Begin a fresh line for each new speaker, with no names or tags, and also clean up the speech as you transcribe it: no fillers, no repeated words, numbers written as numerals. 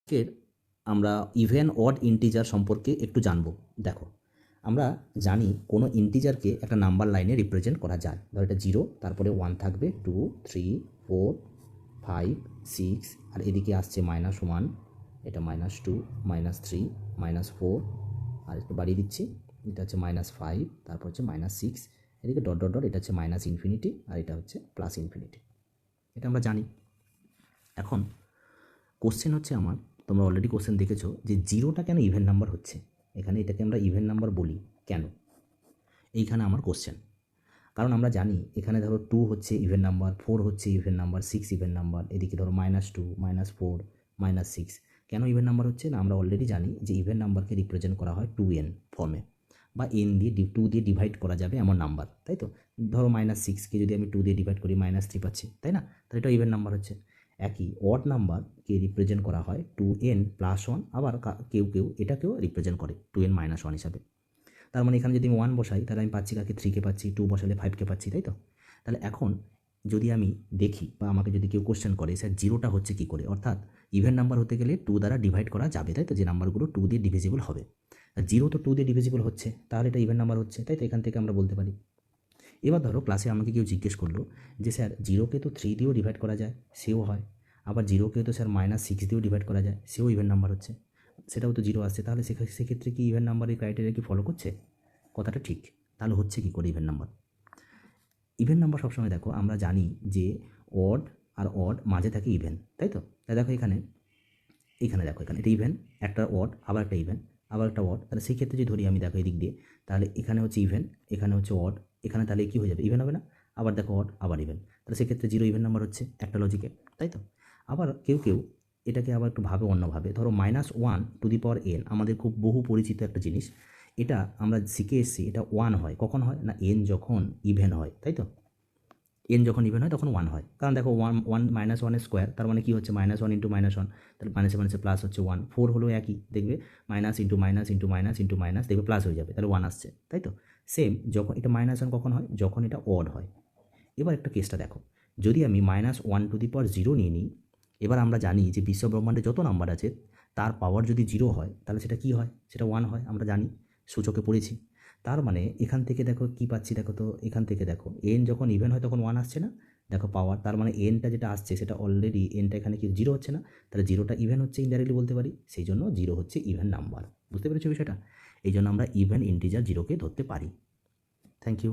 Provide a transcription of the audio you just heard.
আজকের আমরা even odd integer সম্পর্কে একটু জানব। দেখো, আমরা জানি কোনো ইন্টিজারকে একটা নাম্বার লাইনে রিপ্রেজেন্ট করা যায়। ধর এটা 0, তারপরে 1 থাকবে, 2, 3, 4, 5, 6, আর এদিকে আসছে -1, এটা -2, -3, -4, আর একটু বাড়িয়ে দিচ্ছি, এটা হচ্ছে -5, তারপর হচ্ছে -6, এদিকে ডট ডট ডট, এটা হচ্ছে -ইনফিনিটি, আর এটা হচ্ছে +ইনফিনিটি। এটা আমরা জানি। এখন কোশ্চেন হচ্ছে আমার, তোমরা অলরেডি কোশ্চেন দেখেছো যে 0টা কেন ইভেন নাম্বার হচ্ছে। এখানে এটাকে আমরা ইভেন নাম্বার বলি কেন, এইখানে আমার কোশ্চেন। কারণ আমরা জানি এখানে ধরো 2 হচ্ছে ইভেন নাম্বার, 4 হচ্ছে ইভেন নাম্বার, 6 ইভেন নাম্বার, এদিকে ধরো -2, -4, -6। কেন ইভেন নাম্বার হচ্ছে না, আমরা অলরেডি জানি যে ইভেন নাম্বারকে রিপ্রেজেন্ট করা হয় 2n ফর্মে, বা n দিয়ে 2 দিয়ে ডিভাইড করা যাবে এমন নাম্বার, তাই তো। ধরো -6কে যদি আমি 2 দিয়ে ডিভাইড করি -3 পাচ্ছি, তাই না, তাহলে এটা ইভেন নাম্বার হচ্ছে। একই অড নাম্বারকে রিপ্রেজেন্ট করা হয় 2n + 1, আবার কেউ কেউ এটাকেও রিপ্রেজেন্ট করে 2n - 1 হিসাবে। তার মানে এখানে যদি আমি 1 বসাই তাহলে আমি পাচ্ছি কাকে, 3কে পাচ্ছি, 2 বসালে 5কে পাচ্ছি, তাই তো। তাহলে এখন যদি আমি দেখি বা আমাকে যদি কেউ কোশ্চেন করে স্যার 0টা হচ্ছে কী করে, অর্থাৎ ইভেন নাম্বার হতে গেলে 2 দ্বারা ডিভাইড করা যাবে, তাই তো, যে নাম্বারগুলো 2 দিয়ে ডিভিজিবল হবে। আর 0 তো 2 দিয়ে ডিভিজিবল হচ্ছে, তাহলে এটা ইভেন নাম্বার হচ্ছে, তাই তো। এখান থেকে আমরা বলতে পারি। এবার ধরো ক্লাসে আমাকে কেউ জিজ্ঞেস করলো যে স্যার 0কে তো 3 দিয়েও ডিভাইড করা যায়, সেও হয়, আবার 0কে তো স্যার -6 দিয়েও ডিভাইড করা যায়, সেও ইভেন নাম্বার হচ্ছে, সেটাও তো 0 আসছে, তাহলে সেক্ষেত্রে কি ইভেন নাম্বারের ক্রাইটেরিয়া কি ফলো করছে? কথাটা ঠিক। তাহলে হচ্ছে কী করে ইভেন নাম্বার? ইভেন নাম্বার সবসময় দেখো আমরা জানি যে অড আর অড মাঝে থাকে ইভেন, তাই তো। তাই দেখো এখানে দেখো, এখানে এটা ইভেন, একটা অড, আবার একটা ইভেন, আবার একটা অড। তাহলে সেই ক্ষেত্রে যদি ধরি আমি, দেখো এদিক দিয়ে, তাহলে এখানে হচ্ছে ইভেন, এখানে হচ্ছে অড, এখানে তাহলে কী হয়ে যাবে, ইভেন হবে না। আবার দেখো অড, আবার ইভেন, তাহলে সেক্ষেত্রে 0 ইভেন নাম্বার হচ্ছে একটা লজিকে, তাই তো। আবার কেউ কেউ এটাকে আবার একটু ভাবে অন্যভাবে, ধরো -1n আমাদের খুব বহু পরিচিত একটা জিনিস, এটা আমরা শিখে এসেছি, এটা 1 হয়, কখন হয় না, n যখন ইভেন হয়, তাই তো। n যখন ইভেন হয় তখন 1 হয়, কারণ দেখো 1 -1 স্কোয়ার, তার মানে কী হচ্ছে, -1 × -1, তাহলে মাইনাসে মাইনাসে প্লাস হচ্ছে 1, 4 হলেও একই, দেখবে minus into minus into minus into minus, দেখবে প্লাস হয়ে যাবে, তাহলে 1 আসছে, তাই তো। সেম যখন এটা -1 কখন হয়, যখন এটা অড হয়। এবার একটা কেসটা দেখো, যদি আমি -1⁻0 নিয়ে নিই, এবার আমরা জানি যে বিশ্বব্রহ্মাণ্ডে যত নাম্বার আছে তার পাওয়ার যদি 0 হয় তাহলে সেটা কী হয়, সেটা 1 হয়, আমরা জানি, সূচকে পড়েছি। তার মানে এখান থেকে দেখো কী পাচ্ছি, দেখো তো এখান থেকে দেখো n যখন ইভেন হয় তখন 1 আসছে না, দেখো পাওয়ার, তার মানে nটা যেটা আসছে সেটা অলরেডি nটা এখানে কি 0 হচ্ছে না, তাহলে 0টা ইভেন হচ্ছে, ইনডাইরেক্টলি বলতে পারি, সেই জন্য 0 হচ্ছে ইভেন নাম্বার। বুঝতে পেরেছো বিষয়টা? এই জন্য আমরা ইভেন ইন্টিজার 0কে ধরতে পারি। Thank you.